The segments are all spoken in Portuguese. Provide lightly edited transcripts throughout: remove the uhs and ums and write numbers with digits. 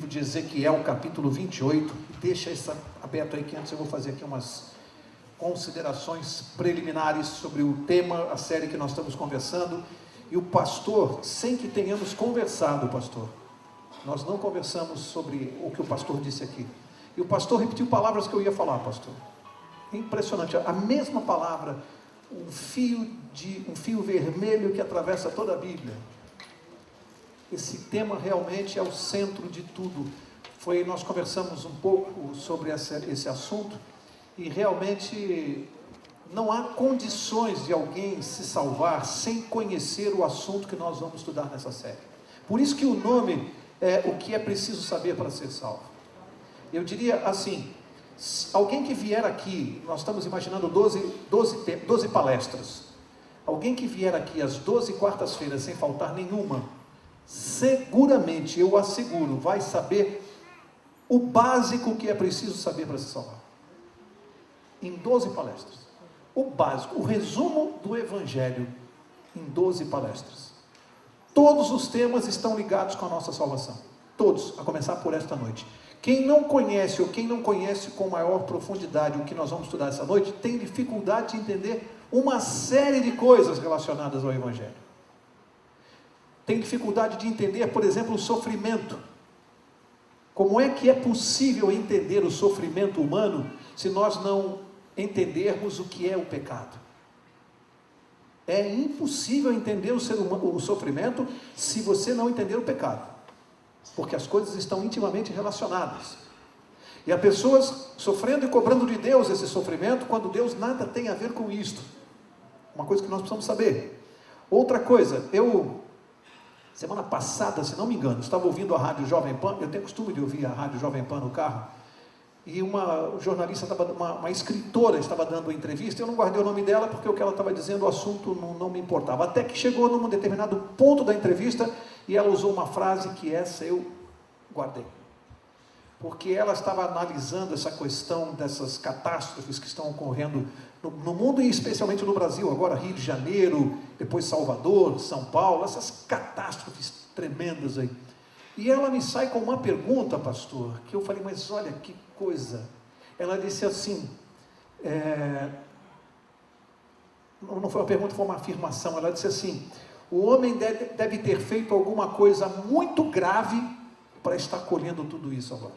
livro de Ezequiel, capítulo 28. Deixa isso aberto aí, que antes eu vou fazer aqui umas considerações preliminares sobre o tema, a série que nós estamos conversando. E o pastor, sem que tenhamos conversado, pastor, nós não conversamos sobre o que o pastor disse aqui. E o pastor repetiu palavras que eu ia falar, pastor. Impressionante, a mesma palavra, um fio vermelho que atravessa toda a Bíblia. Esse tema realmente é o centro de tudo. Nós conversamos um pouco sobre esse assunto, e realmente não há condições de alguém se salvar sem conhecer o assunto que nós vamos estudar nessa série. Por isso que o nome é o que é preciso saber para ser salvo. Eu diria assim, alguém que vier aqui, nós estamos imaginando 12 palestras, alguém que vier aqui às 12 quartas-feiras sem faltar nenhuma, seguramente, eu asseguro, vai saber o básico que é preciso saber para se salvar. Em 12 palestras. O básico, o resumo do Evangelho em 12 palestras. Todos os temas estão ligados com a nossa salvação. Todos, a começar por esta noite. Quem não conhece, ou quem não conhece com maior profundidade o que nós vamos estudar essa noite, tem dificuldade de entender uma série de coisas relacionadas ao Evangelho. Tem dificuldade de entender, por exemplo, o sofrimento. Como é que é possível entender o sofrimento humano se nós não entendermos o que é o pecado? É impossível entender o sofrimento se você não entender o pecado, porque as coisas estão intimamente relacionadas. E há pessoas sofrendo e cobrando de Deus esse sofrimento, quando Deus nada tem a ver com isto. Uma coisa que nós precisamos saber. Outra coisa, semana passada, se não me engano, estava ouvindo a Rádio Jovem Pan. Eu tenho costume de ouvir a Rádio Jovem Pan no carro. E uma jornalista, uma escritora estava dando uma entrevista. Eu não guardei o nome dela, porque o que ela estava dizendo, o assunto não me importava. Até que chegou num determinado ponto da entrevista, e ela usou uma frase que essa eu guardei. Porque ela estava analisando essa questão dessas catástrofes que estão ocorrendo no mundo, e especialmente no Brasil, agora Rio de Janeiro, depois Salvador, São Paulo, essas catástrofes tremendas aí. E ela me sai com uma pergunta, pastor, que eu falei, mas olha que coisa. Ela disse assim, não foi uma pergunta, foi uma afirmação. Ela disse assim: o homem deve ter feito alguma coisa muito grave para estar colhendo tudo isso agora.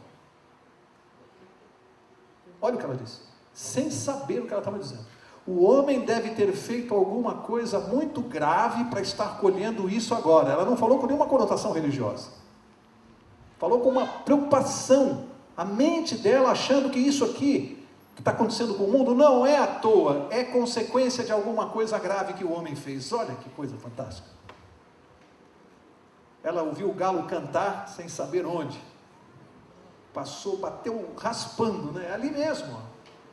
Olha o que ela disse, sem saber o que ela estava dizendo. O homem deve ter feito alguma coisa muito grave para estar colhendo isso agora. Ela não falou com nenhuma conotação religiosa. Falou com uma preocupação. A mente dela achando que isso aqui que está acontecendo com o mundo não é à toa, é consequência de alguma coisa grave que o homem fez. Olha que coisa fantástica. Ela ouviu o galo cantar sem saber onde. Passou, bateu raspando, né? Ali mesmo, ó.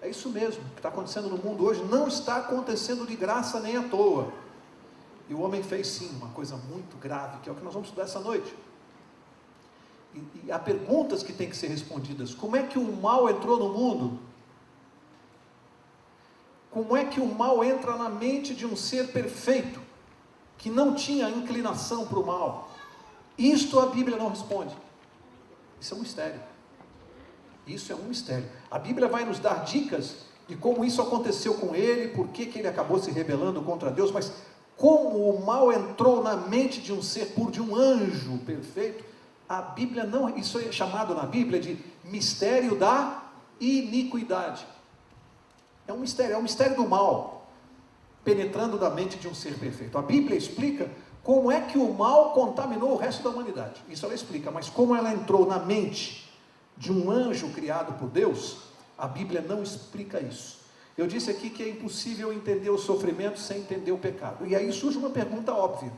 É isso mesmo, o que está acontecendo no mundo hoje não está acontecendo de graça nem à toa. E o homem fez sim uma coisa muito grave, que é o que nós vamos estudar essa noite. E há perguntas que têm que ser respondidas. Como é que o mal entrou no mundo? Como é que o mal entra na mente de um ser perfeito, que não tinha inclinação para o mal? Isto a Bíblia não responde. Isso é um mistério. Isso é um mistério. A Bíblia vai nos dar dicas de como isso aconteceu com ele, por que ele acabou se rebelando contra Deus, mas como o mal entrou na mente de um ser puro, de um anjo perfeito, a Bíblia não, isso é chamado na Bíblia de mistério da iniquidade. É um mistério do mal, penetrando na mente de um ser perfeito. A Bíblia explica como é que o mal contaminou o resto da humanidade. Isso ela explica, mas como ela entrou na mente de um anjo criado por Deus, a Bíblia não explica isso. Eu disse aqui que é impossível entender o sofrimento sem entender o pecado. E aí surge uma pergunta óbvia,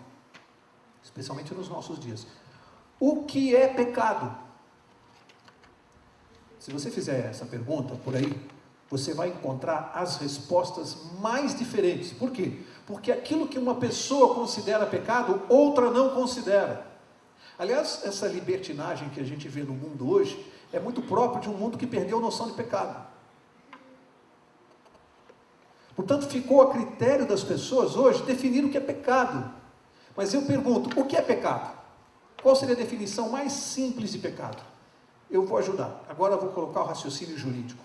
especialmente nos nossos dias. O que é pecado? Se você fizer essa pergunta por aí, você vai encontrar as respostas mais diferentes. Por quê? Porque aquilo que uma pessoa considera pecado, outra não considera. Aliás, essa libertinagem que a gente vê no mundo hoje é muito próprio de um mundo que perdeu a noção de pecado. Portanto, ficou a critério das pessoas hoje definir o que é pecado. Mas eu pergunto, o que é pecado? Qual seria a definição mais simples de pecado? Eu vou ajudar. Agora eu vou colocar o raciocínio jurídico.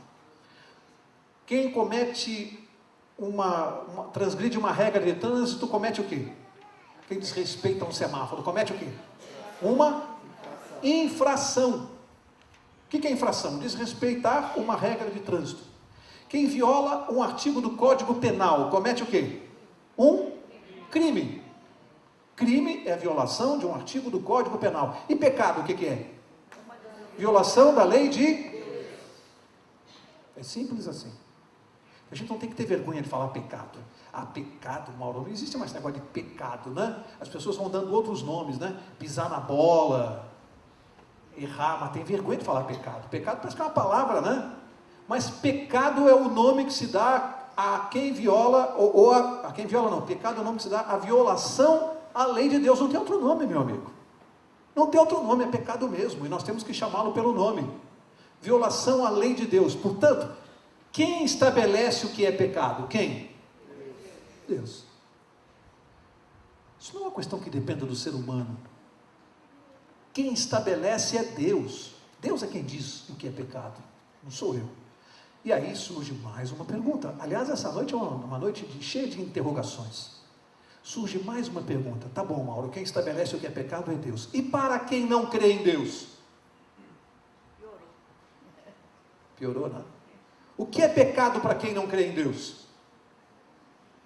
Quem comete transgride uma regra de trânsito, comete o quê? Quem desrespeita um semáforo, comete o quê? Uma infração. O que é infração? Desrespeitar uma regra de trânsito. Quem viola um artigo do Código Penal, comete o quê? Um crime. Crime é a violação de um artigo do Código Penal. E pecado, o que é? Violação da lei de... É simples assim. A gente não tem que ter vergonha de falar pecado. Ah, pecado, Mauro, não existe mais negócio de pecado, né? As pessoas vão dando outros nomes, né? Pisar na bola, errar, mas tem vergonha de falar pecado. Pecado parece que é uma palavra, né? Mas pecado é o nome que se dá a quem viola, a quem viola não, pecado é o nome que se dá à violação à lei de Deus. Não tem outro nome, meu amigo. Não tem outro nome, é pecado mesmo, e nós temos que chamá-lo pelo nome. Violação à lei de Deus. Portanto, quem estabelece o que é pecado? Quem? Deus. Isso não é uma questão que dependa do ser humano. Quem estabelece é Deus. Deus é quem diz o que é pecado, não sou eu. E aí surge mais uma pergunta. Aliás, essa noite é uma noite cheia de interrogações. Surge mais uma pergunta. Tá bom, Mauro, quem estabelece o que é pecado é Deus. E para quem não crê em Deus? Piorou, não? O que é pecado para quem não crê em Deus?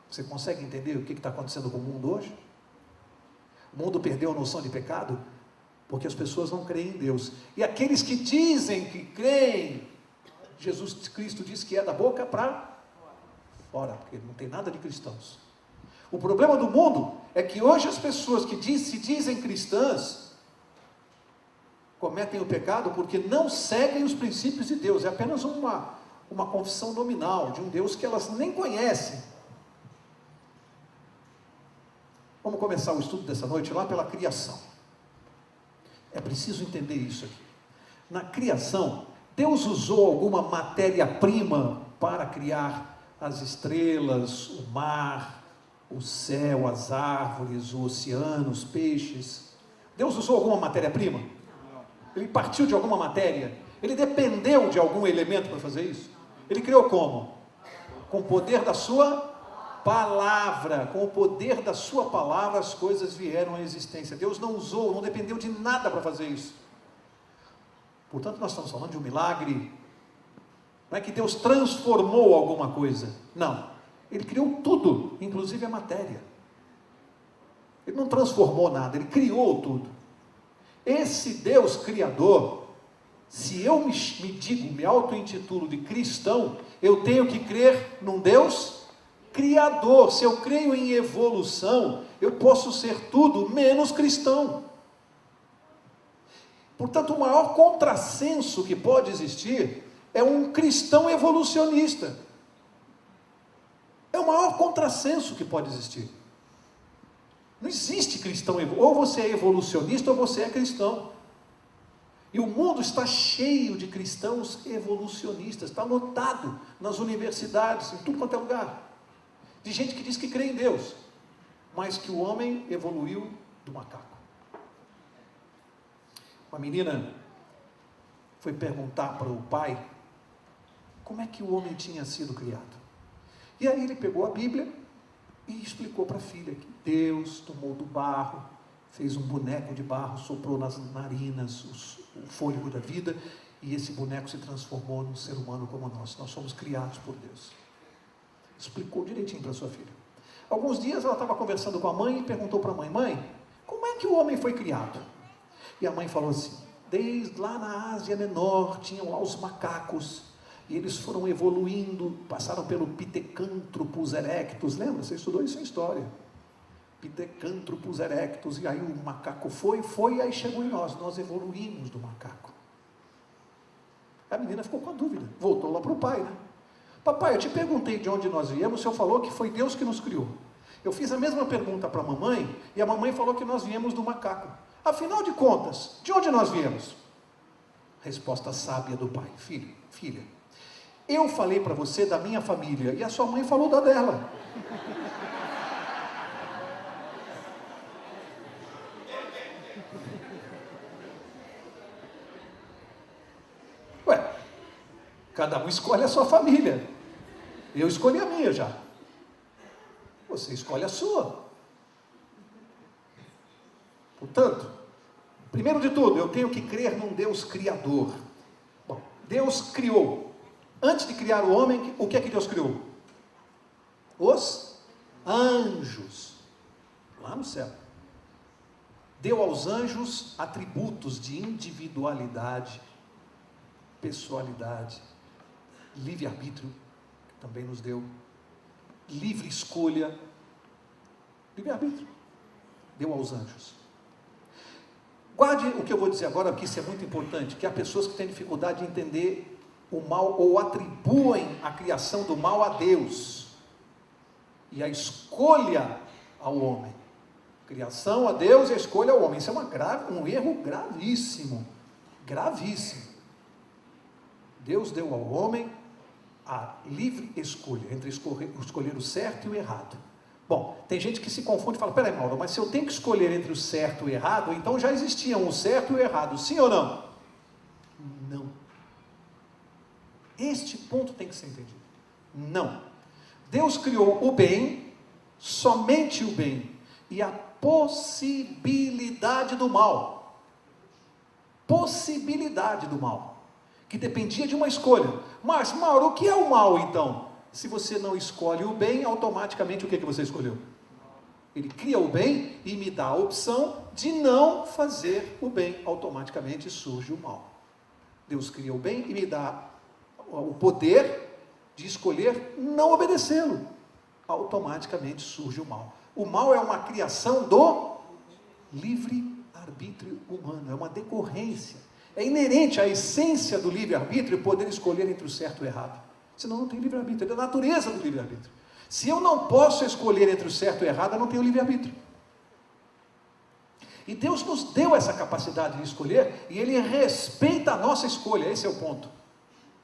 Você consegue entender o que está acontecendo com o mundo hoje? O mundo perdeu a noção de pecado porque as pessoas não creem em Deus. E aqueles que dizem que creem, Jesus Cristo diz que é da boca para fora, porque não tem nada de cristãos. O problema do mundo é que hoje as pessoas que se dizem cristãs cometem o pecado porque não seguem os princípios de Deus. É apenas uma confissão nominal de um Deus que elas nem conhecem. Vamos começar o estudo dessa noite lá pela criação. É preciso entender isso aqui. Na criação, Deus usou alguma matéria-prima para criar as estrelas, o mar, o céu, as árvores, o oceano, os peixes. Deus usou alguma matéria-prima? Ele partiu de alguma matéria? Ele dependeu de algum elemento para fazer isso? Ele criou como? Com o poder da sua palavra. Com o poder da sua palavra as coisas vieram à existência. Deus não usou, não dependeu de nada para fazer isso. Portanto, nós estamos falando de um milagre. Não é que Deus transformou alguma coisa. Não. Ele criou tudo, inclusive a matéria. Ele não transformou nada, ele criou tudo. Esse Deus criador, se eu me auto-intitulo de cristão, eu tenho que crer num Deus criador. Se eu creio em evolução, eu posso ser tudo menos cristão. Portanto, o maior contrassenso que pode existir é um cristão evolucionista. É o maior contrassenso que pode existir. Não existe cristão, ou você é evolucionista ou você é cristão. E o mundo está cheio de cristãos evolucionistas, está lotado nas universidades, em tudo quanto é lugar, de gente que diz que crê em Deus, mas que o homem evoluiu do macaco. Uma menina foi perguntar para o pai como é que o homem tinha sido criado. E aí ele pegou a Bíblia e explicou para a filha que Deus tomou do barro, fez um boneco de barro, soprou nas narinas o fôlego da vida, e esse boneco se transformou num ser humano como nós somos criados por Deus. Explicou direitinho para sua filha. Alguns dias ela estava conversando com a mãe e perguntou para a mãe: mãe, como é que o homem foi criado? E a mãe falou assim: desde lá na Ásia Menor, tinham lá os macacos, e eles foram evoluindo, passaram pelo Pithecanthropus erectus, lembra? Você estudou isso em história. Pithecanthropus erectus, e aí o macaco foi, e aí chegou em nós evoluímos do macaco. A menina ficou com a dúvida, voltou lá para o pai, né? Papai, eu te perguntei de onde nós viemos, o senhor falou que foi Deus que nos criou. Eu fiz a mesma pergunta para a mamãe, e a mamãe falou que nós viemos do macaco. Afinal de contas, de onde nós viemos? Resposta sábia do pai: filha, eu falei para você da minha família, e a sua mãe falou da dela. Cada um escolhe a sua família. Eu escolhi a minha já. Você escolhe a sua. Portanto, primeiro de tudo, eu tenho que crer num Deus criador. Bom, Deus criou. Antes de criar o homem, o que é que Deus criou? Os anjos. Lá no céu. Deu aos anjos atributos de individualidade, pessoalidade, livre-arbítrio, que também nos deu, livre escolha, livre-arbítrio, deu aos anjos. Guarde o que eu vou dizer agora, porque isso é muito importante, que há pessoas que têm dificuldade de entender o mal, ou atribuem a criação do mal a Deus, e a escolha ao homem. Criação a Deus e a escolha ao homem. Isso é um erro gravíssimo. Gravíssimo. Deus deu ao homem a livre escolha, entre escolher o certo e o errado. Bom, tem gente que se confunde e fala, peraí, Mauro, mas se eu tenho que escolher entre o certo e o errado, então já existiam o certo e o errado, sim ou não? Não. Este ponto tem que ser entendido. Não. Deus criou o bem, somente o bem, e a possibilidade do mal. Possibilidade do mal. Que dependia de uma escolha. Mas, Mauro, o que é o mal então? Se você não escolhe o bem, automaticamente o que você escolheu? Ele cria o bem e me dá a opção de não fazer o bem. Automaticamente surge o mal. Deus cria o bem e me dá o poder de escolher não obedecê-lo. Automaticamente surge o mal. O mal é uma criação do livre-arbítrio humano, é uma decorrência. É inerente à essência do livre-arbítrio poder escolher entre o certo e o errado. Senão não tem livre-arbítrio, é da natureza do livre-arbítrio. Se eu não posso escolher entre o certo e o errado, eu não tenho livre-arbítrio. E Deus nos deu essa capacidade de escolher, e Ele respeita a nossa escolha, esse é o ponto.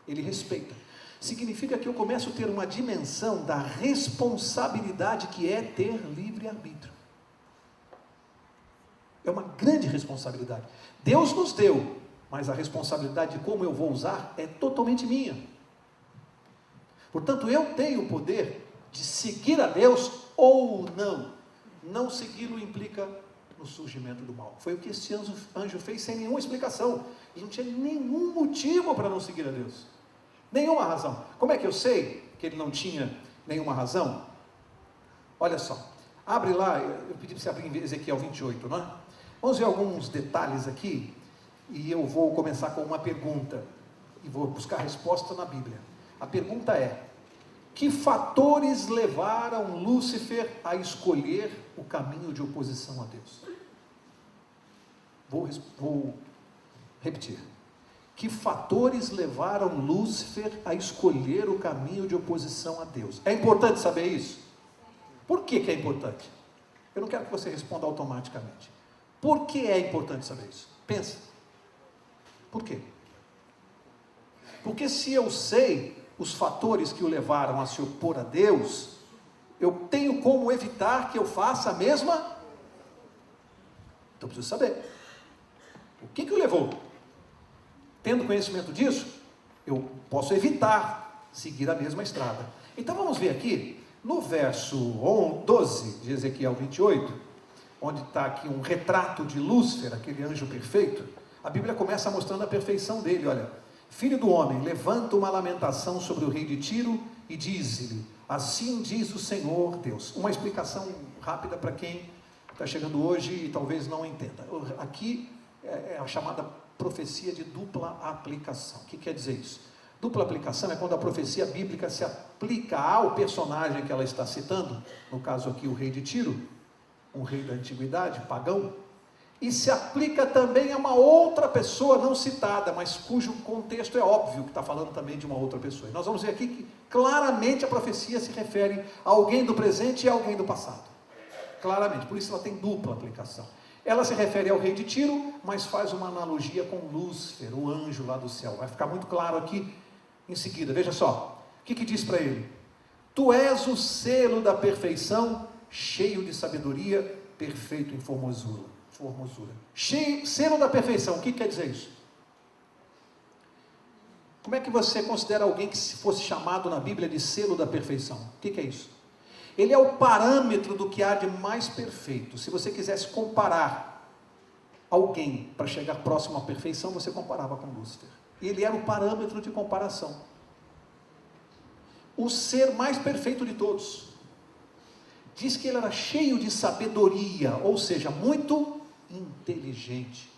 Ele respeita. Significa que eu começo a ter uma dimensão da responsabilidade que é ter livre-arbítrio. É uma grande responsabilidade. Deus nos deu, mas a responsabilidade de como eu vou usar é totalmente minha. Portanto, eu tenho o poder de seguir a Deus ou não. Não segui-lo implica no surgimento do mal. Foi o que esse anjo fez sem nenhuma explicação. Ele não tinha nenhum motivo para não seguir a Deus. Nenhuma razão. Como é que eu sei que ele não tinha nenhuma razão? Olha só, abre lá, eu pedi para você abrir em Ezequiel 28, não é? Vamos ver alguns detalhes aqui, e eu vou começar com uma pergunta, e vou buscar a resposta na Bíblia. A pergunta é, que fatores levaram Lúcifer a escolher o caminho de oposição a Deus? Vou repetir. Que fatores levaram Lúcifer a escolher o caminho de oposição a Deus? É importante saber isso? Por que é importante? Eu não quero que você responda automaticamente. Por que é importante saber isso? Pensa. Por quê? Porque se eu sei os fatores que o levaram a se opor a Deus, eu tenho como evitar que eu faça a mesma? Então eu preciso saber. O que o levou? Tendo conhecimento disso, eu posso evitar seguir a mesma estrada. Então vamos ver aqui, no verso 12 de Ezequiel 28, onde está aqui um retrato de Lúcifer, aquele anjo perfeito, a Bíblia começa mostrando a perfeição dele, olha. Filho do homem, levanta uma lamentação sobre o rei de Tiro e diz-lhe, assim diz o Senhor Deus. Uma explicação rápida para quem está chegando hoje e talvez não entenda. Aqui é a chamada profecia de dupla aplicação. O que quer dizer isso? Dupla aplicação é quando a profecia bíblica se aplica ao personagem que ela está citando, no caso aqui o rei de Tiro, um rei da antiguidade, pagão, e se aplica também a uma outra pessoa não citada, mas cujo contexto é óbvio que está falando também de uma outra pessoa. E nós vamos ver aqui que claramente a profecia se refere a alguém do presente e a alguém do passado. Claramente, por isso ela tem dupla aplicação. Ela se refere ao rei de Tiro, mas faz uma analogia com Lúcifer, o anjo lá do céu. Vai ficar muito claro aqui em seguida. Veja só, o que diz para ele? Tu és o selo da perfeição, cheio de sabedoria, perfeito em formosura. Selo da perfeição, o que quer dizer isso? Como é que você considera alguém que se fosse chamado na Bíblia de selo da perfeição? O que é isso? Ele é o parâmetro do que há de mais perfeito. Se você quisesse comparar alguém para chegar próximo à perfeição, você comparava com Lúcifer. Ele era o parâmetro de comparação. O ser mais perfeito de todos. Diz que ele era cheio de sabedoria, ou seja, muito inteligente.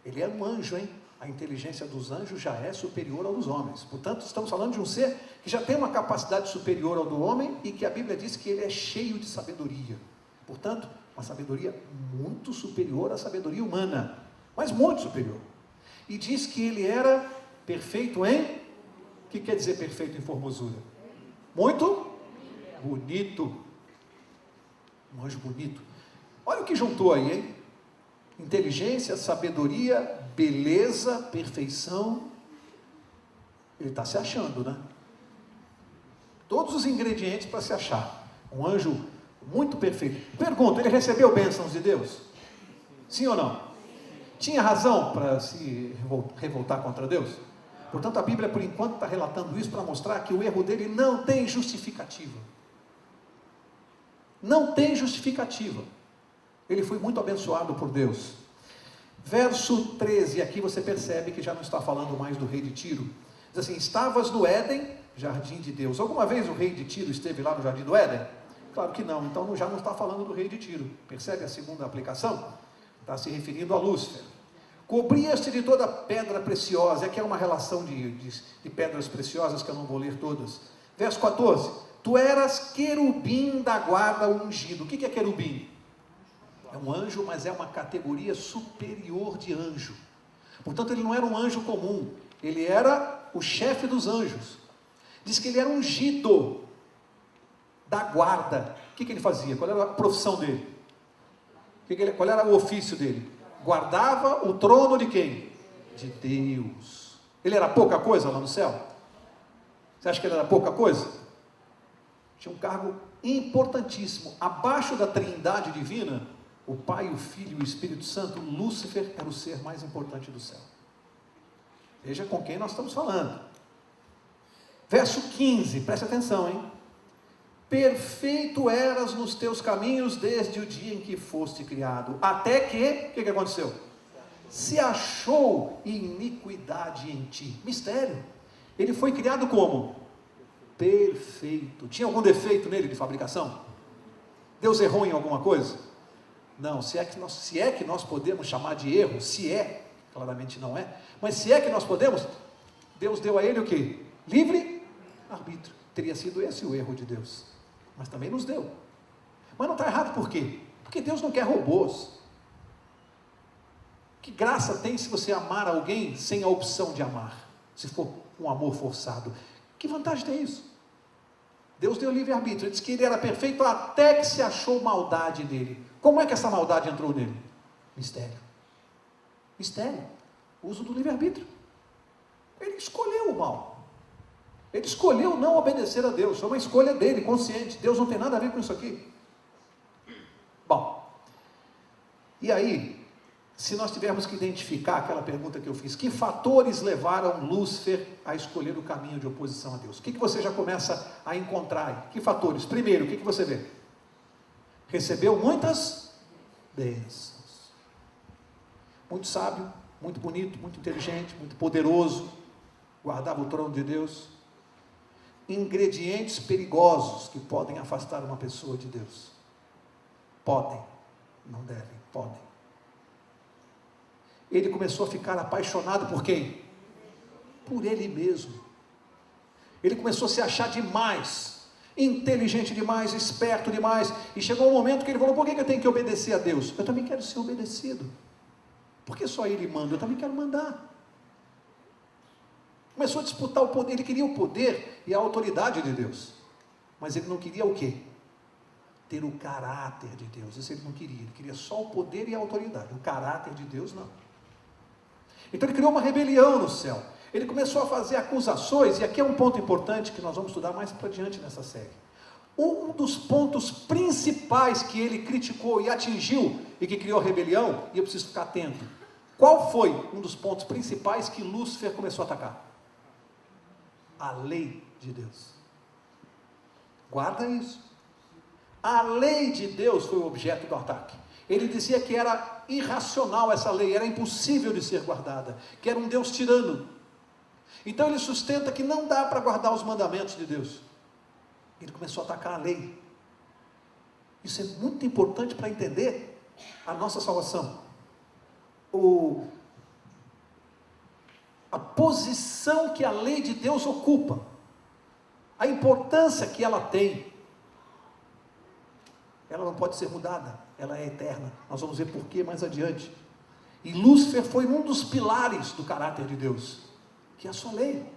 Ele era um anjo, hein? A inteligência dos anjos já é superior ao dos homens. Portanto, estamos falando de um ser que já tem uma capacidade superior ao do homem e que a Bíblia diz que ele é cheio de sabedoria. Portanto, uma sabedoria muito superior à sabedoria humana, mas muito superior. E diz que ele era perfeito em... O que quer dizer perfeito em formosura? Muito bonito. Um anjo bonito. Olha o que juntou aí, hein? Inteligência, sabedoria, beleza, perfeição. Ele está se achando, né? Todos os ingredientes para se achar. Um anjo muito perfeito. Pergunta, ele recebeu bênçãos de Deus? Sim ou não? Tinha razão para se revoltar contra Deus? Portanto, a Bíblia, por enquanto, está relatando isso para mostrar que o erro dele não tem justificativa. Não tem justificativa. Ele foi muito abençoado por Deus. Verso 13, aqui você percebe que já não está falando mais do rei de Tiro. Diz assim, estavas no Éden, jardim de Deus. Alguma vez o rei de Tiro esteve lá no jardim do Éden? Claro que não, então já não está falando do rei de Tiro. Percebe a segunda aplicação? Está se referindo a Lúcifer. Cobrias-te de toda pedra preciosa. Aqui é uma relação de pedras preciosas que eu não vou ler todas. Verso 14, tu eras querubim da guarda ungido. O que é querubim? É um anjo, mas é uma categoria superior de anjo. Portanto, ele não era um anjo comum. Ele era o chefe dos anjos. Diz que ele era ungido da guarda. O que ele fazia? Qual era a profissão dele? Qual era o ofício dele? Guardava o trono de quem? De Deus. Ele era pouca coisa lá no céu? Você acha que ele era pouca coisa? Tinha um cargo importantíssimo. Abaixo da trindade divina, o Pai, o Filho e o Espírito Santo, Lúcifer era o ser mais importante do céu. Veja com quem nós estamos falando. Verso 15, preste atenção, hein? Perfeito eras nos teus caminhos desde o dia em que foste criado, até que, o que aconteceu? Se achou iniquidade em ti. Mistério. Ele foi criado como? Perfeito. Tinha algum defeito nele de fabricação? Deus errou em alguma coisa? Não, se é que nós podemos chamar de erro, se é, claramente não é, mas se é que nós podemos, Deus deu a ele o quê? Livre arbítrio. Teria sido esse o erro de Deus, mas também nos deu. Mas não está errado por quê? Porque Deus não quer robôs. Que graça tem se você amar alguém sem a opção de amar, se for um amor forçado? Que vantagem tem isso? Deus deu livre arbítrio. Ele disse que ele era perfeito até que se achou maldade nele. Como é que essa maldade entrou nele? Mistério. Mistério. Uso do livre-arbítrio. Ele escolheu o mal. Ele escolheu não obedecer a Deus. Foi uma escolha dele, consciente. Deus não tem nada a ver com isso aqui. Bom, e aí, se nós tivermos que identificar aquela pergunta que eu fiz, que fatores levaram Lúcifer a escolher o caminho de oposição a Deus? O que você já começa a encontrar aí? Que fatores? Primeiro, o que você vê? Recebeu muitas bênçãos. Muito sábio, muito bonito, muito inteligente, muito poderoso. Guardava o trono de Deus. Ingredientes perigosos que podem afastar uma pessoa de Deus. Podem, não devem, podem. Ele começou a ficar apaixonado por quem? Por ele mesmo. Ele começou a se achar demais, inteligente demais, esperto demais, e chegou um momento que ele falou, por que eu tenho que obedecer a Deus? Eu também quero ser obedecido. Por que só ele manda? Eu também quero mandar. Começou a disputar o poder, ele queria o poder e a autoridade de Deus, mas ele não queria o quê? Ter o caráter de Deus. Isso ele não queria, ele queria só o poder e a autoridade, o caráter de Deus não. Então ele criou uma rebelião no céu. Ele começou a fazer acusações, e aqui é um ponto importante que nós vamos estudar mais para diante nessa série. Um dos pontos principais que ele criticou e atingiu, e que criou rebelião, e eu preciso ficar atento, Qual foi um dos pontos principais que Lúcifer começou a atacar? A lei de Deus. Guarda isso. A lei de Deus foi o objeto do ataque. Ele dizia que era irracional essa lei, era impossível de ser guardada, que era um Deus tirano. Então ele sustenta que não dá para guardar os mandamentos de Deus. Ele começou a atacar a lei. Isso é muito importante para entender a nossa salvação. A posição que a lei de Deus ocupa, a importância que ela tem, ela não pode ser mudada, ela é eterna. Nós vamos ver porquê mais adiante. E Lúcifer foi um dos pilares do caráter de Deus, que é a sua lei.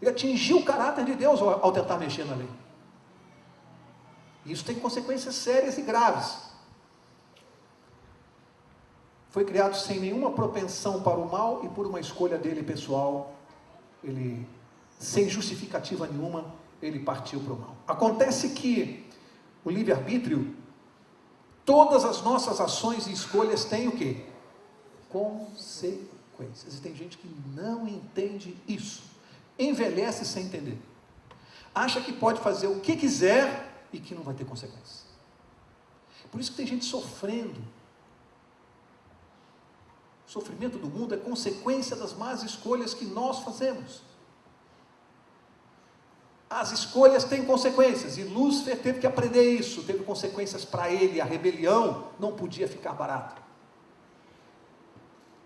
Ele atingiu o caráter de Deus ao tentar mexer na lei. E isso tem consequências sérias e graves. Foi criado sem nenhuma propensão para o mal e por uma escolha dele pessoal, ele, sem justificativa nenhuma, ele partiu para o mal. Acontece que o livre-arbítrio, todas as nossas ações e escolhas têm o quê? Consequências. E tem gente que não entende isso. Envelhece sem entender. Acha que pode fazer o que quiser e que não vai ter consequências. Por isso que tem gente sofrendo. O sofrimento do mundo é consequência das más escolhas que nós fazemos. As escolhas têm consequências, e Lúcifer teve que aprender isso, teve consequências para ele, a rebelião não podia ficar barata.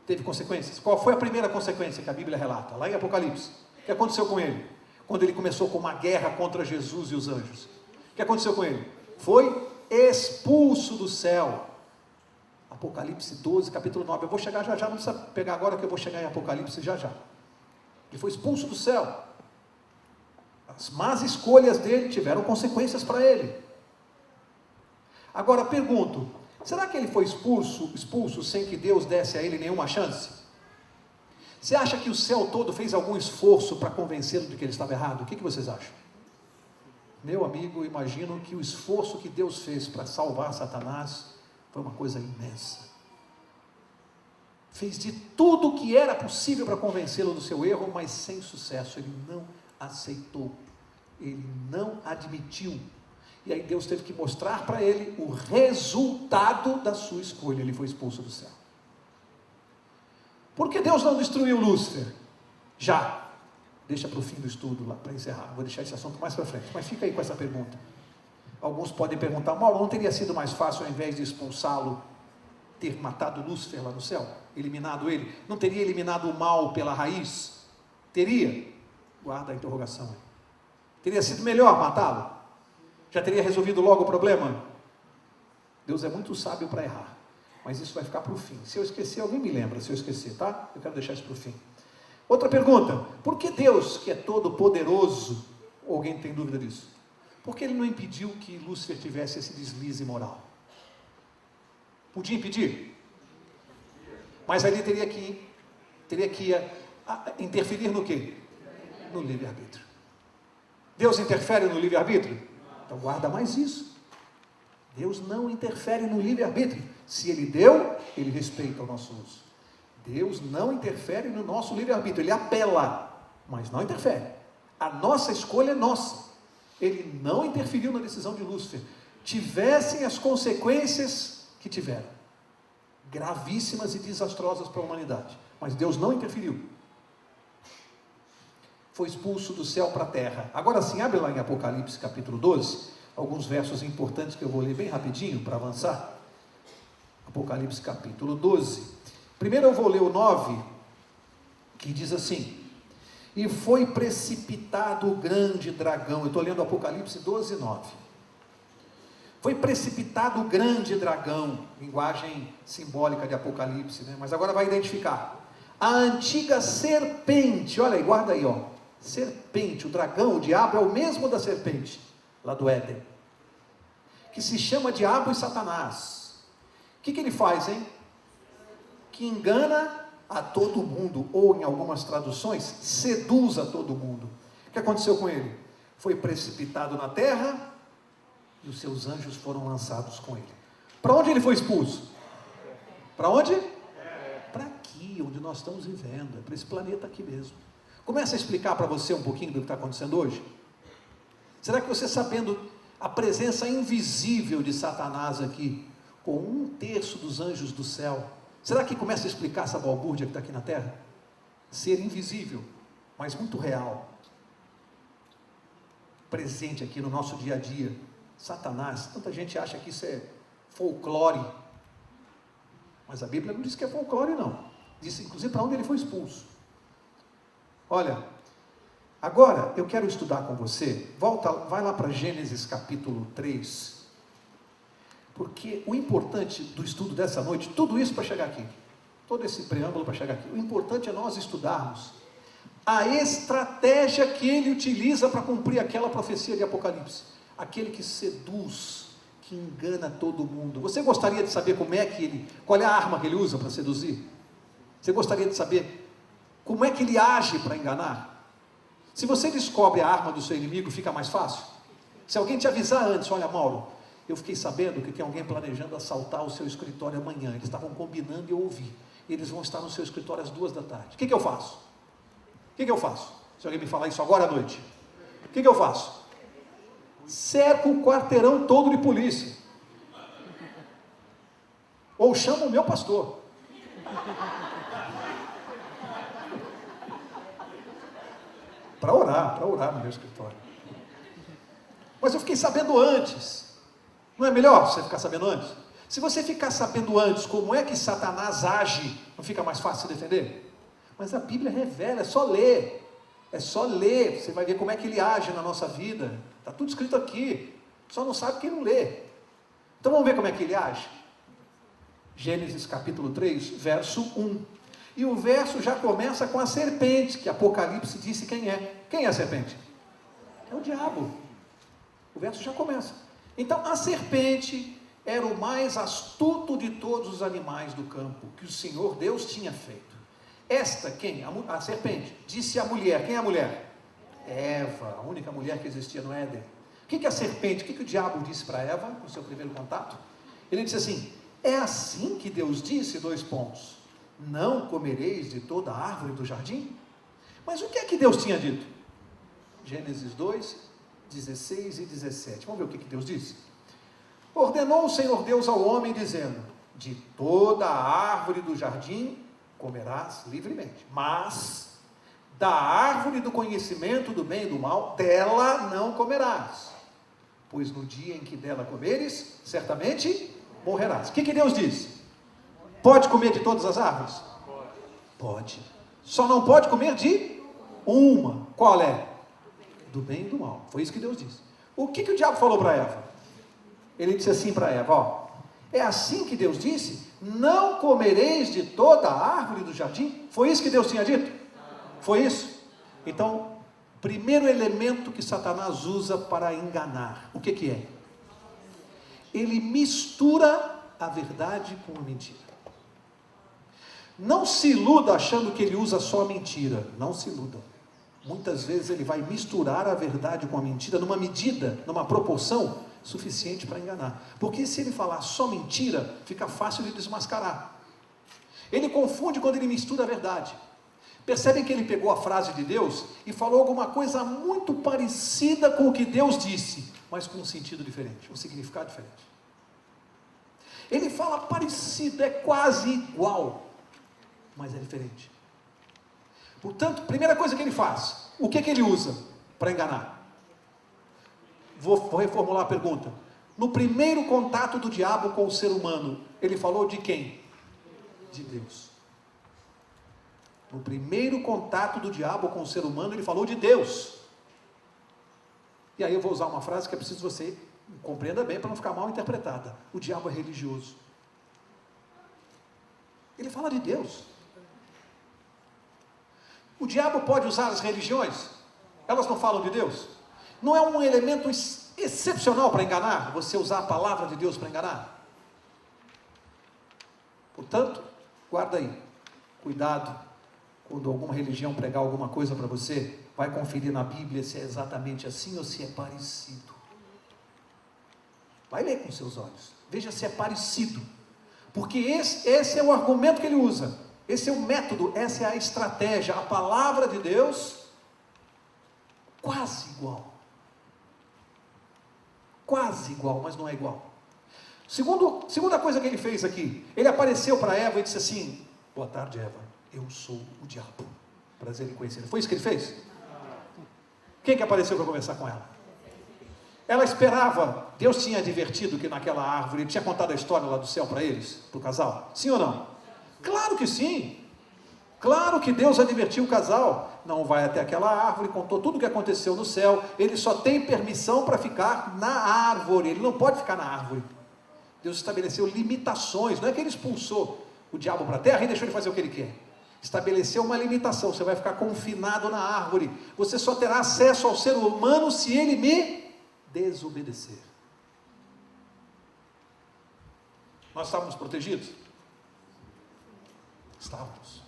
Teve consequências. Qual foi a primeira consequência que a Bíblia relata? Lá em Apocalipse. O que aconteceu com ele? Quando ele começou com uma guerra contra Jesus e os anjos. O que aconteceu com ele? Foi expulso do céu. Apocalipse 12, capítulo 9. Eu vou chegar já, não precisa pegar agora que eu vou chegar em Apocalipse já. Ele foi expulso do céu. As más escolhas dele tiveram consequências para ele. Agora pergunto, será que ele foi expulso sem que Deus desse a ele nenhuma chance? Você acha que o céu todo fez algum esforço para convencê-lo de que ele estava errado? O que vocês acham? Meu amigo, imagino que o esforço que Deus fez para salvar Satanás foi uma coisa imensa. Fez de tudo o que era possível para convencê-lo do seu erro, mas sem sucesso. Ele não aceitou. Ele não admitiu. E aí Deus teve que mostrar para ele o resultado da sua escolha. Ele foi expulso do céu. Por que Deus não destruiu Lúcifer? Já. Deixa para o fim do estudo, lá para encerrar. Vou deixar esse assunto mais para frente. Mas fica aí com essa pergunta. Alguns podem perguntar, Mauro, não teria sido mais fácil, ao invés de expulsá-lo, ter matado Lúcifer lá no céu? Eliminado ele? Não teria eliminado o mal pela raiz? Teria? Guarda a interrogação aí. Teria sido melhor matá-lo? Já teria resolvido logo o problema? Deus é muito sábio para errar. Mas isso vai ficar para o fim. Se eu esquecer, alguém me lembra se eu esquecer, tá? Eu quero deixar isso para o fim. Outra pergunta. Por que Deus, que é todo poderoso, alguém tem dúvida disso? Por que ele não impediu que Lúcifer tivesse esse deslize moral? Podia impedir? Mas ali teria que interferir no quê? No livre-arbítrio. Deus interfere no livre-arbítrio? Então guarda mais isso. Deus não interfere no livre-arbítrio. Se Ele deu, Ele respeita o nosso uso. Deus não interfere no nosso livre-arbítrio. Ele apela, mas não interfere. A nossa escolha é nossa. Ele não interferiu na decisão de Lúcifer. Tivessem as consequências que tiveram. Gravíssimas e desastrosas para a humanidade. Mas Deus não interferiu. Foi expulso do céu para a terra. Agora sim, abre lá em Apocalipse capítulo 12, alguns versos importantes que eu vou ler bem rapidinho para avançar. Apocalipse capítulo 12. Primeiro eu vou ler o 9, que diz assim: e foi precipitado o grande dragão. Eu estou lendo Apocalipse 12, 9. Foi precipitado o grande dragão, linguagem simbólica de Apocalipse, né? Mas agora vai identificar. A antiga serpente, olha aí, guarda aí, ó. Serpente, o dragão, o diabo é o mesmo da serpente, lá do Éden, que se chama diabo e Satanás. O que ele faz, hein? Que engana a todo mundo, ou em algumas traduções, seduz a todo mundo. O que aconteceu com ele? Foi precipitado na terra, e os seus anjos foram lançados com ele. Para onde ele foi expulso? Para onde? Para aqui. nós estamos vivendo, é para esse planeta aqui mesmo. Começa a explicar para você um pouquinho do que está acontecendo hoje. Será que você, sabendo a presença invisível de Satanás aqui, com 1/3 dos anjos do céu, será que começa a explicar essa balbúrdia que está aqui na terra? Ser invisível, mas muito real, presente aqui no nosso dia a dia. Satanás, tanta gente acha que isso é folclore, mas a Bíblia não diz que é folclore não, diz inclusive para onde ele foi expulso. Olha, agora eu quero estudar com você, vai lá para Gênesis capítulo 3, porque o importante do estudo dessa noite, tudo isso para chegar aqui, todo esse preâmbulo para chegar aqui, o importante é nós estudarmos a estratégia que ele utiliza para cumprir aquela profecia de Apocalipse, aquele que seduz, que engana todo mundo. Você gostaria de saber qual é a arma que ele usa para seduzir? Você gostaria de saber como é que ele age para enganar? Se você descobre a arma do seu inimigo, fica mais fácil. Se alguém te avisar antes, olha Mauro, eu fiquei sabendo que tem alguém planejando assaltar o seu escritório amanhã, eles estavam combinando e eu ouvi, eles vão estar no seu escritório às 2 da tarde, o que eu faço? O que eu faço? Se alguém me falar isso agora à noite, o que eu faço? Cerco o quarteirão todo de polícia, ou chamo o meu pastor, para orar no meu escritório. Mas eu fiquei sabendo antes. Não é melhor você ficar sabendo antes? Se você ficar sabendo antes como é que Satanás age, não fica mais fácil se defender? Mas a Bíblia revela, é só ler. É só ler, você vai ver como é que ele age na nossa vida. Está tudo escrito aqui. Só não sabe quem não lê. Então vamos ver como é que ele age. Gênesis capítulo 3, verso 1. E o verso já começa com a serpente, que Apocalipse disse quem é. Quem é a serpente? É o diabo. O verso já começa. Então, a serpente era o mais astuto de todos os animais do campo, que o Senhor Deus tinha feito. Esta, quem? A serpente. Disse à mulher. Quem é a mulher? Eva, a única mulher que existia no Éden. O que a serpente, o que o diabo disse para Eva, no seu primeiro contato? Ele disse assim, é assim que Deus disse, : não comereis de toda a árvore do jardim? Mas o que é que Deus tinha dito? Gênesis 2, 16 e 17. Vamos ver o que Deus disse? Ordenou o Senhor Deus ao homem, dizendo, de toda a árvore do jardim comerás livremente, mas da árvore do conhecimento do bem e do mal, dela não comerás, pois no dia em que dela comeres, certamente morrerás. O que Deus disse? Pode comer de todas as árvores? Pode. Só não pode comer de uma. Qual é? Do bem e do mal. Foi isso que Deus disse. O que o diabo falou para Eva? Ele disse assim para Eva, ó, é assim que Deus disse, não comereis de toda a árvore do jardim? Foi isso que Deus tinha dito? Foi isso? Então, primeiro elemento que Satanás usa para enganar, o que é? Ele mistura a verdade com a mentira. Não se iluda achando que ele usa só a mentira, não se iluda. Muitas vezes ele vai misturar a verdade com a mentira numa medida, numa proporção suficiente para enganar. Porque se ele falar só mentira, fica fácil de desmascarar. Ele confunde quando ele mistura a verdade. Percebem que ele pegou a frase de Deus e falou alguma coisa muito parecida com o que Deus disse, mas com um sentido diferente, um significado diferente. Ele fala parecido, é quase igual, mas é diferente. Portanto, primeira coisa que ele faz, o que ele usa para enganar? Vou reformular a pergunta. No primeiro contato do diabo com o ser humano, ele falou de quem? De Deus. No primeiro contato do diabo com o ser humano, ele falou de Deus. E aí eu vou usar uma frase que é preciso você compreenda bem para não ficar mal interpretada. O diabo é religioso. Ele fala de Deus. O diabo pode usar as religiões? Elas não falam de Deus? Não é um elemento excepcional para enganar? Você usar a palavra de Deus para enganar? Portanto, guarda aí. Cuidado quando alguma religião pregar alguma coisa para você. Vai conferir na Bíblia se é exatamente assim ou se é parecido. Vai ler com seus olhos. Veja se é parecido. Porque esse é o argumento que ele usa. Esse é o método, essa é a estratégia. A palavra de Deus, quase igual. Quase igual, mas não é igual. Segunda coisa que ele fez aqui, ele apareceu para Eva e disse assim: boa tarde, Eva, eu sou o diabo. Prazer em conhecer. Foi isso que ele fez? Quem que apareceu para conversar com ela? Ela esperava, Deus tinha advertido que naquela árvore, ele tinha contado a história lá do céu para eles, para o casal? Sim ou não? Claro que sim. Claro que Deus advertiu o casal. Não vai até aquela árvore, contou tudo o que aconteceu no céu. Ele só tem permissão para ficar na árvore, ele não pode ficar na árvore. Deus estabeleceu limitações, não é que ele expulsou o diabo para a terra e deixou ele fazer o que ele quer. Estabeleceu uma limitação, você vai ficar confinado na árvore. Você só terá acesso ao ser humano se ele me desobedecer. Nós estávamos protegidos? Estávamos.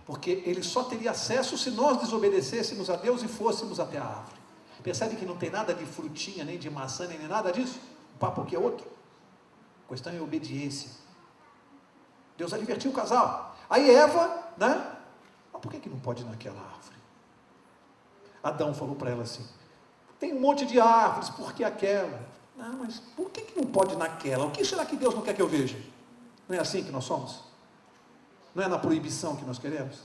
Porque ele só teria acesso se nós desobedecêssemos a Deus e fôssemos até a árvore. Percebe que não tem nada de frutinha, nem de maçã, nem nada disso? O papo aqui é outro. A questão é obediência. Deus advertiu o casal. Aí Eva, né? Mas por que não pode ir naquela árvore? Adão falou para ela assim: tem um monte de árvores, por que aquela? Não, mas por que não pode ir naquela? O que será que Deus não quer que eu veja? Não é assim que nós somos? Não é na proibição que nós queremos?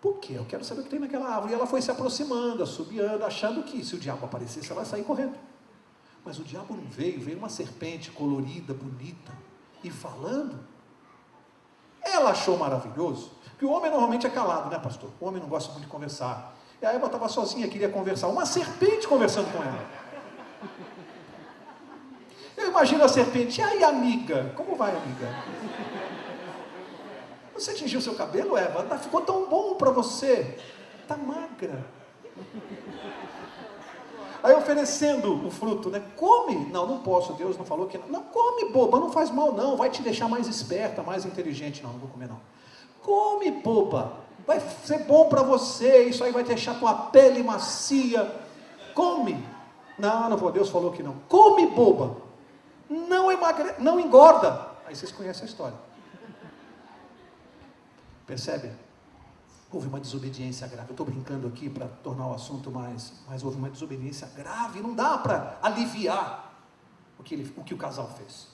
Por quê? Eu quero saber o que tem naquela árvore. E ela foi se aproximando, assobiando, achando que se o diabo aparecesse, ela ia sair correndo. Mas o diabo não veio, veio uma serpente colorida, bonita, e falando. Ela achou maravilhoso, que o homem normalmente é calado, né, pastor? O homem não gosta muito de conversar. E a Eva estava sozinha, queria conversar. Uma serpente conversando com ela. Eu imagino a serpente: e aí, amiga? Como vai, amiga? Você tingiu seu cabelo, Eva? Ficou tão bom para você. Está magra. Aí oferecendo o fruto, né? Come. Não, não posso, Deus não falou que não. Não, come, boba, não faz mal não. Vai te deixar mais esperta, mais inteligente. Não, não vou comer não. Come, boba. Vai ser bom para você. Isso aí vai deixar tua pele macia. Come. Não, não vou, Deus falou que não. Come, boba. Não engorda. Aí vocês conhecem a história. Percebe? Houve uma desobediência grave. Eu estou brincando aqui para tornar o assunto mas houve uma desobediência grave. Não dá para aliviar o que o casal fez.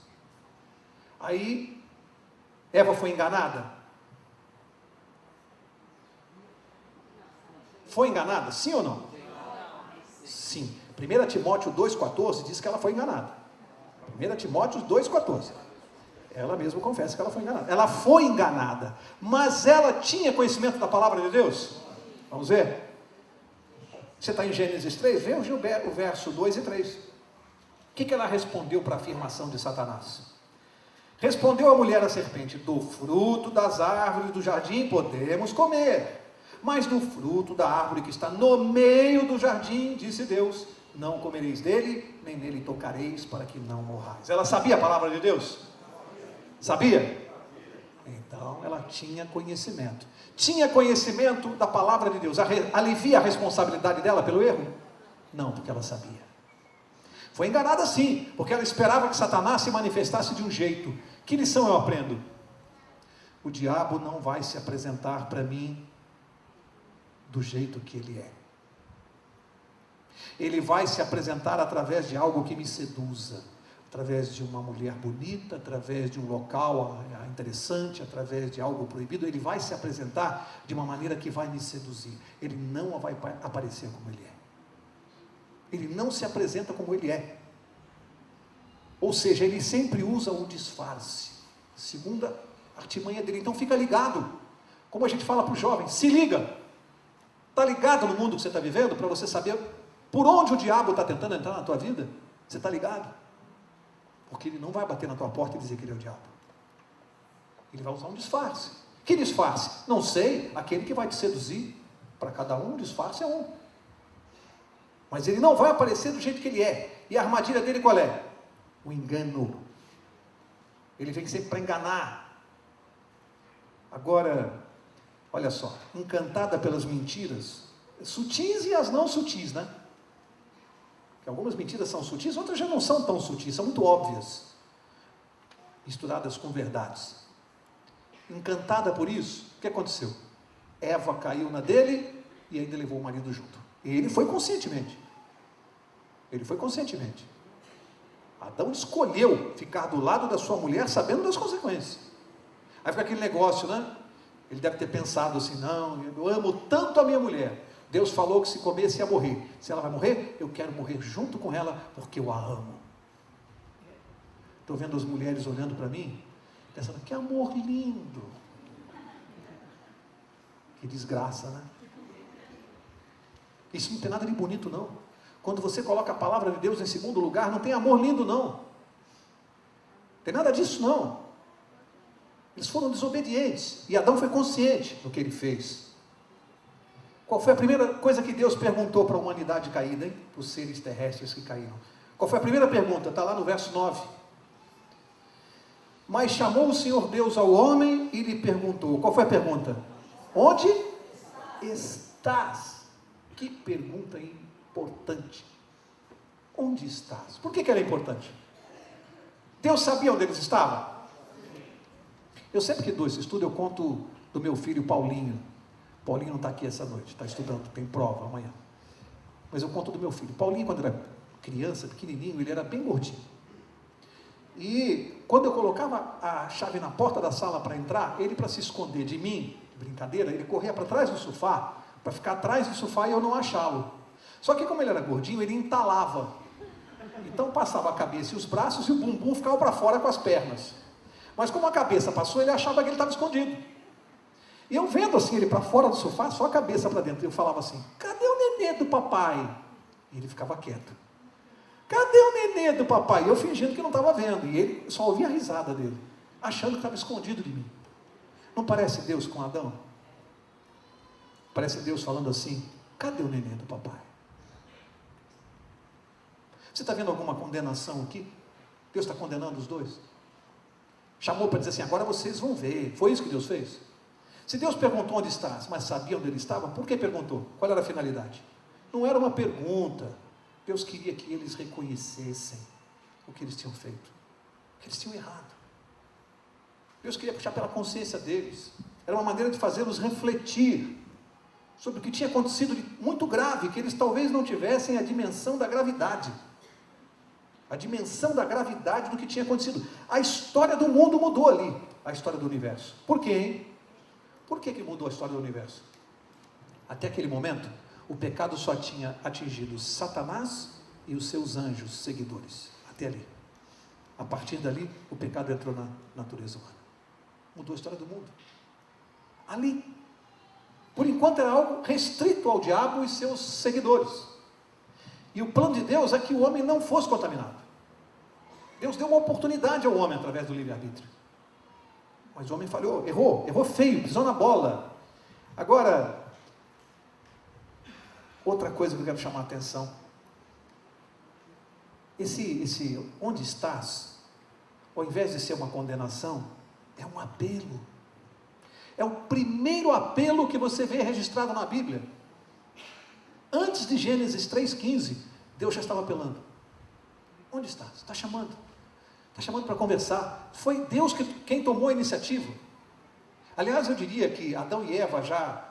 Aí, Eva foi enganada? Foi enganada? Sim ou não? Sim. 1 Timóteo 2,14 diz que ela foi enganada. 1 Timóteo 2,14. Ela mesma confessa que ela foi enganada. Ela foi enganada, mas ela tinha conhecimento da palavra de Deus? Vamos ver? Você está em Gênesis 3, vê o verso 2 e 3. O que ela respondeu para a afirmação de Satanás? Respondeu a mulher à serpente: do fruto das árvores do jardim podemos comer, mas do fruto da árvore que está no meio do jardim, disse Deus, não comereis dele, nem nele tocareis, para que não morrais. Ela sabia a palavra de Deus? Sabia? Então ela tinha conhecimento. Tinha conhecimento da palavra de Deus. Alivia a responsabilidade dela pelo erro? Não, porque ela sabia. Foi enganada sim, porque ela esperava que Satanás se manifestasse de um jeito. Que lição eu aprendo? O diabo não vai se apresentar para mim do jeito que ele é. Ele vai se apresentar através de algo que me seduza. Através de uma mulher bonita, através de um local interessante, através de algo proibido. Ele vai se apresentar de uma maneira que vai me seduzir. Ele não vai aparecer como ele é. Ele não se apresenta como ele é. Ou seja, ele sempre usa o disfarce. Segunda artimanha dele. Então fica ligado. Como a gente fala para os jovens, se liga. Está ligado no mundo que você está vivendo, para você saber por onde o diabo está tentando entrar na tua vida? Você está ligado? Porque ele não vai bater na tua porta e dizer que ele é o diabo. Ele vai usar um disfarce. Que disfarce? Não sei, aquele que vai te seduzir. Para cada um, o disfarce é um. Mas ele não vai aparecer do jeito que ele é. E a armadilha dele qual é? O engano. Ele vem sempre para enganar. Agora, olha só, encantada pelas mentiras, sutis e as não sutis, né? Algumas mentiras são sutis, outras já não são tão sutis, são muito óbvias, misturadas com verdades. encantada por isso, o que aconteceu? Eva caiu na dele e ainda levou o marido junto. E ele foi conscientemente. Ele foi conscientemente. Adão escolheu ficar do lado da sua mulher sabendo das consequências. Aí fica aquele negócio, né? Ele deve ter pensado assim, não, eu amo tanto a minha mulher. Deus falou que se comesse ia morrer. Se ela vai morrer, eu quero morrer junto com ela, porque eu a amo. Estou vendo as mulheres olhando para mim, pensando, que amor lindo. Que desgraça, né? Isso não tem nada de bonito, não. Quando você coloca a palavra de Deus em segundo lugar, não tem amor lindo, não. Tem nada disso, não. Eles foram desobedientes, e Adão foi consciente do que ele fez. Qual foi a primeira coisa que Deus perguntou para a humanidade caída, hein? Os seres terrestres que caíram. Qual foi a primeira pergunta? Está lá no verso 9. Mas chamou o Senhor Deus ao homem e lhe perguntou. Qual foi a pergunta? Onde estás? Que pergunta importante. Onde estás? Por que ela é importante? Deus sabia onde eles estavam? Eu sempre que dou esse estudo, eu conto do meu filho Paulinho. Paulinho não está aqui essa noite, está estudando, tem prova amanhã. Mas eu conto do meu filho. Paulinho, quando era criança, pequenininho, ele era bem gordinho. E quando eu colocava a chave na porta da sala para entrar, ele, para se esconder de mim, brincadeira, ele corria para trás do sofá, para ficar atrás do sofá e eu não achá-lo. Só que como ele era gordinho, ele entalava. Então passava a cabeça e os braços e o bumbum ficava para fora com as pernas. Mas como a cabeça passou, ele achava que ele estava escondido. E eu vendo assim ele para fora do sofá, só a cabeça para dentro. Eu falava assim, cadê o nenê do papai? E ele ficava quieto. Cadê o nenê do papai? E eu fingindo que não estava vendo. E ele só ouvia a risada dele, achando que estava escondido de mim. Não parece Deus com Adão? Parece Deus falando assim, cadê o nenê do papai? Você está vendo alguma condenação aqui? Deus está condenando os dois? Chamou para dizer assim, agora vocês vão ver. Foi isso que Deus fez? Se Deus perguntou onde estás, mas sabia onde ele estava, por que perguntou? Qual era a finalidade? Não era uma pergunta. Deus queria que eles reconhecessem o que eles tinham feito, o que eles tinham errado. Deus queria puxar pela consciência deles. Era uma maneira de fazê-los refletir sobre o que tinha acontecido de muito grave, que eles talvez não tivessem a dimensão da gravidade. A dimensão da gravidade do que tinha acontecido. A história do mundo mudou ali, a história do universo. Por quê, hein? Por que mudou a história do universo? Até aquele momento, o pecado só tinha atingido Satanás e os seus anjos seguidores. Até ali. A partir dali, o pecado entrou na natureza humana. Mudou a história do mundo. Ali. Por enquanto era algo restrito ao diabo e seus seguidores. E o plano de Deus é que o homem não fosse contaminado. Deus deu uma oportunidade ao homem através do livre-arbítrio. Mas o homem falhou, errou feio, pisou na bola. Agora, outra coisa que eu quero chamar a atenção. Esse onde estás, ao invés de ser uma condenação, é um apelo. É o primeiro apelo que você vê registrado na Bíblia. Antes de Gênesis 3,15, Deus já estava apelando. Onde estás? Está chamando. Está chamando para conversar. Foi Deus quem tomou a iniciativa. Aliás, eu diria que Adão e Eva, já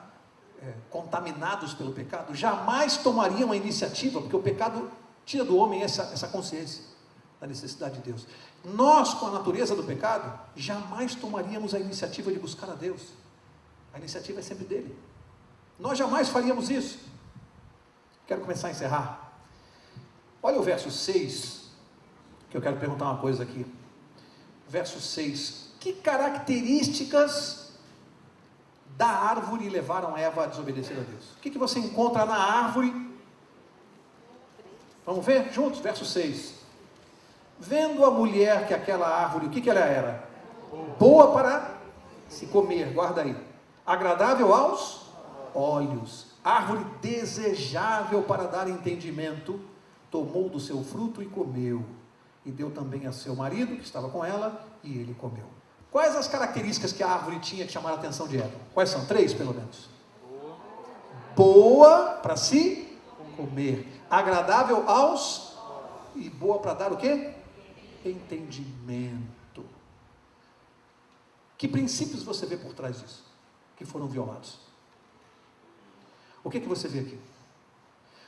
contaminados pelo pecado, jamais tomariam a iniciativa, porque o pecado tira do homem essa consciência da necessidade de Deus. Nós, com a natureza do pecado, jamais tomaríamos a iniciativa de buscar a Deus. A iniciativa é sempre dele. Nós jamais faríamos isso. Quero começar a encerrar. Olha o verso 6, que eu quero perguntar uma coisa aqui. Verso 6. Que características da árvore levaram Eva a desobedecer a Deus? O que você encontra na árvore? Vamos ver juntos, verso 6. Vendo a mulher que aquela árvore, o que ela era? Boa para se comer, guarda aí. Agradável aos olhos. Árvore desejável para dar entendimento. Tomou do seu fruto e comeu. E deu também a seu marido, que estava com ela, e ele comeu. Quais as características que a árvore tinha que chamaram a atenção de Eva? Quais são? 3, pelo menos. Boa para se comer. Agradável aos... E boa para dar o quê? Entendimento. Que princípios você vê por trás disso, que foram violados? O que você vê aqui?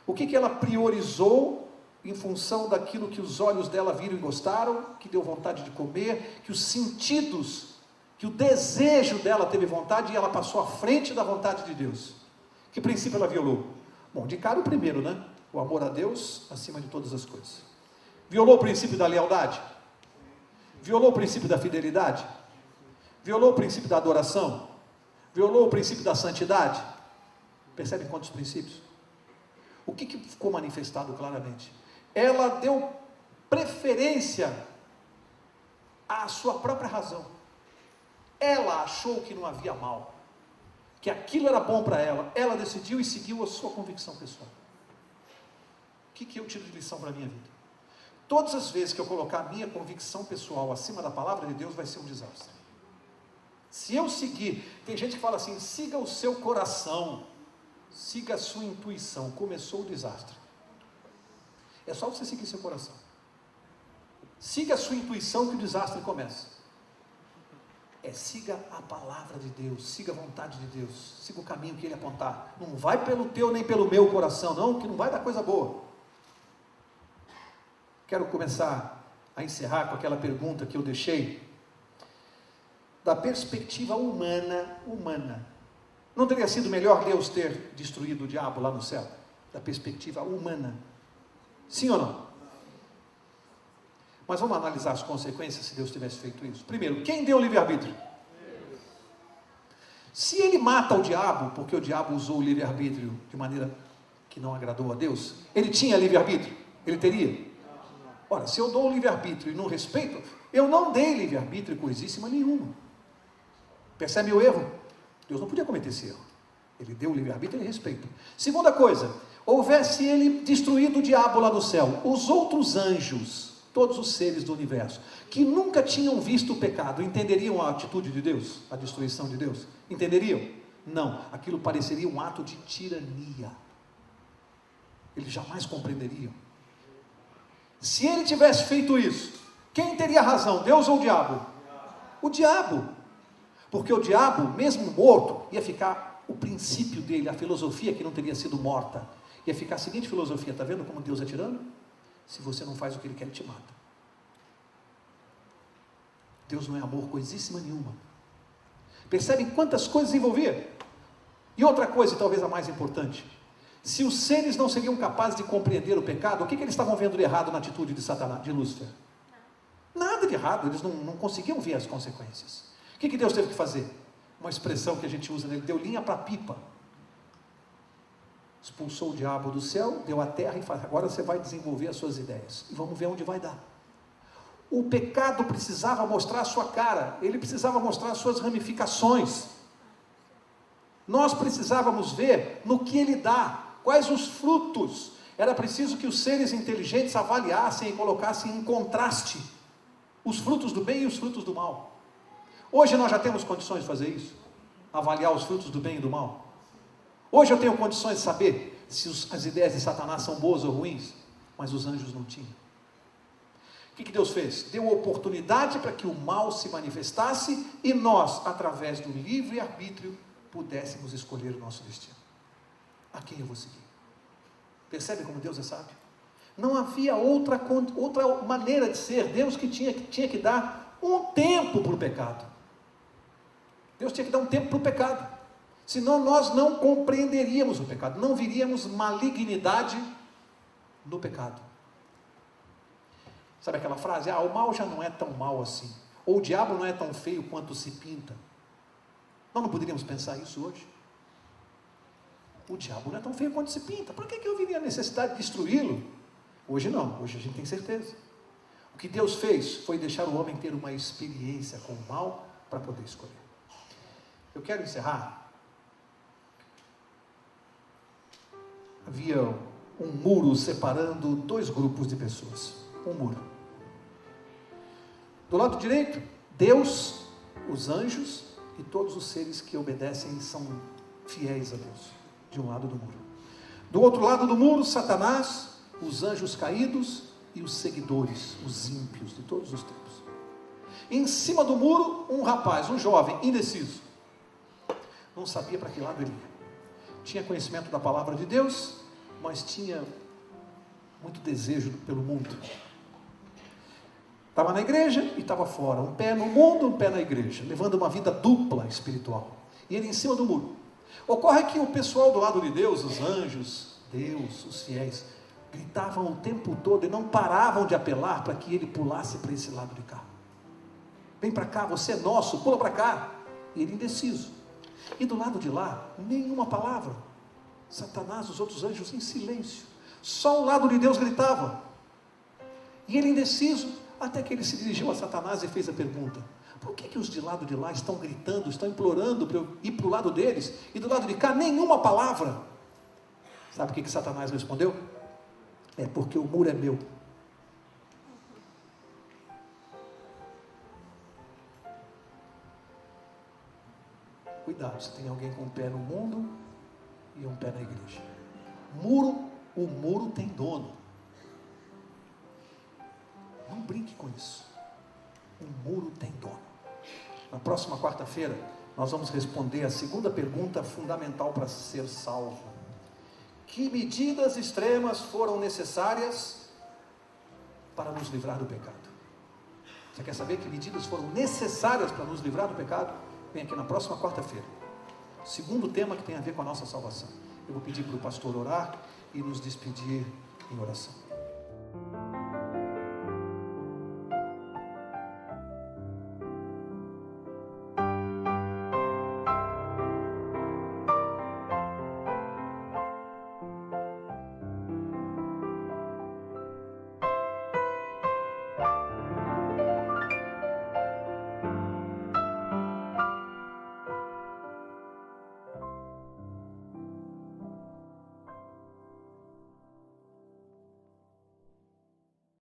O que ela priorizou em função daquilo que os olhos dela viram e gostaram, que deu vontade de comer, que os sentidos, que o desejo dela teve vontade e ela passou à frente da vontade de Deus? Que princípio ela violou? Bom, de cara o primeiro, né? O amor a Deus acima de todas as coisas. Violou o princípio da lealdade? Violou o princípio da fidelidade? Violou o princípio da adoração? Violou o princípio da santidade? Percebe quantos princípios? O que ficou manifestado claramente? Ela deu preferência à sua própria razão. Ela achou que não havia mal, que aquilo era bom para ela. Ela decidiu e seguiu a sua convicção pessoal. O que eu tiro de lição para a minha vida? Todas as vezes que eu colocar a minha convicção pessoal acima da palavra de Deus, vai ser um desastre. Se eu seguir, tem gente que fala assim, siga o seu coração, siga a sua intuição. Começou o desastre. É só você seguir seu coração. Siga a sua intuição que o desastre começa. Siga a palavra de Deus, siga a vontade de Deus, siga o caminho que Ele apontar. Não vai pelo teu nem pelo meu coração, não, que não vai dar coisa boa. Quero começar a encerrar com aquela pergunta que eu deixei, da perspectiva humana. Não teria sido melhor Deus ter destruído o diabo lá no céu? Da perspectiva humana. Sim ou não? Mas vamos analisar as consequências se Deus tivesse feito isso. Primeiro, quem deu o livre-arbítrio? Se ele mata o diabo, porque o diabo usou o livre-arbítrio de maneira que não agradou a Deus, ele tinha livre-arbítrio? Ele teria? Ora, se eu dou o livre-arbítrio e não respeito, eu não dei livre-arbítrio coisíssima nenhuma. Percebe o erro? Deus não podia cometer esse erro. Ele deu o livre-arbítrio e respeita. Segunda coisa, houvesse ele destruído o diabo lá no céu, os outros anjos, todos os seres do universo, que nunca tinham visto o pecado, entenderiam a atitude de Deus, a destruição de Deus? Entenderiam? Não, aquilo pareceria um ato de tirania. Eles jamais compreenderiam. Se ele tivesse feito isso, quem teria razão, Deus ou o diabo? O diabo. Porque o diabo, mesmo morto, ia ficar o princípio dele, a filosofia que não teria sido morta. Ia ficar a seguinte filosofia, está vendo como Deus é tirano? Se você não faz o que Ele quer, Ele te mata. Deus não é amor coisíssima nenhuma. Percebem quantas coisas envolvia? E outra coisa, talvez a mais importante, se os seres não seriam capazes de compreender o pecado, o que eles estavam vendo de errado na atitude de Satanás, de Lúcifer? Nada de errado, eles não conseguiam ver as consequências. O que Deus teve que fazer? Uma expressão que a gente usa, ele deu linha para a pipa. Expulsou o diabo do céu, deu a terra e falou, agora você vai desenvolver as suas ideias. E vamos ver onde vai dar. O pecado precisava mostrar a sua cara, ele precisava mostrar as suas ramificações. Nós precisávamos ver no que ele dá, quais os frutos. Era preciso que os seres inteligentes avaliassem e colocassem em contraste os frutos do bem e os frutos do mal. Hoje nós já temos condições de fazer isso, avaliar os frutos do bem e do mal. Hoje eu tenho condições de saber se as ideias de Satanás são boas ou ruins, mas os anjos não tinham. O que Deus fez? Deu oportunidade para que o mal se manifestasse e nós, através do livre-arbítrio, pudéssemos escolher o nosso destino. A quem eu vou seguir? Percebe como Deus é sábio? Não havia outra maneira de ser. Deus que tinha que dar um tempo para o pecado. Deus tinha que dar um tempo para o pecado. Senão nós não compreenderíamos o pecado, não viríamos malignidade no pecado. Sabe aquela frase? O mal já não é tão mal assim. Ou o diabo não é tão feio quanto se pinta. Nós não poderíamos pensar isso hoje? O diabo não é tão feio quanto se pinta. Por que eu viria a necessidade de destruí-lo? Hoje não, hoje a gente tem certeza. O que Deus fez foi deixar o homem ter uma experiência com o mal para poder escolher. Eu quero encerrar. Havia um muro separando dois grupos de pessoas. Um muro. Do lado direito, Deus, os anjos e todos os seres que obedecem e são fiéis a Deus. De um lado do muro. Do outro lado do muro, Satanás, os anjos caídos e os seguidores, os ímpios de todos os tempos. Em cima do muro, um rapaz, um jovem, indeciso. Não sabia para que lado ele ia. Tinha conhecimento da palavra de Deus, mas tinha muito desejo pelo mundo. Estava na igreja e estava fora. Um pé no mundo, um pé na igreja. Levando uma vida dupla espiritual. E ele em cima do muro. Ocorre que o pessoal do lado de Deus, os anjos, Deus, os fiéis, gritavam o tempo todo e não paravam de apelar para que ele pulasse para esse lado de cá. Vem para cá, você é nosso, pula para cá. E ele indeciso. E do lado de lá, nenhuma palavra. Satanás, os outros anjos em silêncio. Só o lado de Deus gritava. E ele indeciso, até que ele se dirigiu a Satanás e fez a pergunta: por que os de lado de lá estão gritando, estão implorando para eu ir para o lado deles, e do lado de cá nenhuma palavra? Sabe o que Satanás respondeu? É porque o muro é meu. Cuidado, se tem alguém com um pé no mundo e um pé na igreja. O muro tem dono. Não brinque com isso. O muro tem dono. Na próxima quarta-feira, nós vamos responder a segunda pergunta fundamental para ser salvo. Que medidas extremas foram necessárias para nos livrar do pecado? Você quer saber que medidas foram necessárias para nos livrar do pecado? Vem aqui na próxima quarta-feira. Segundo tema que tem a ver com a nossa salvação. Eu vou pedir para o pastor orar e nos despedir em oração.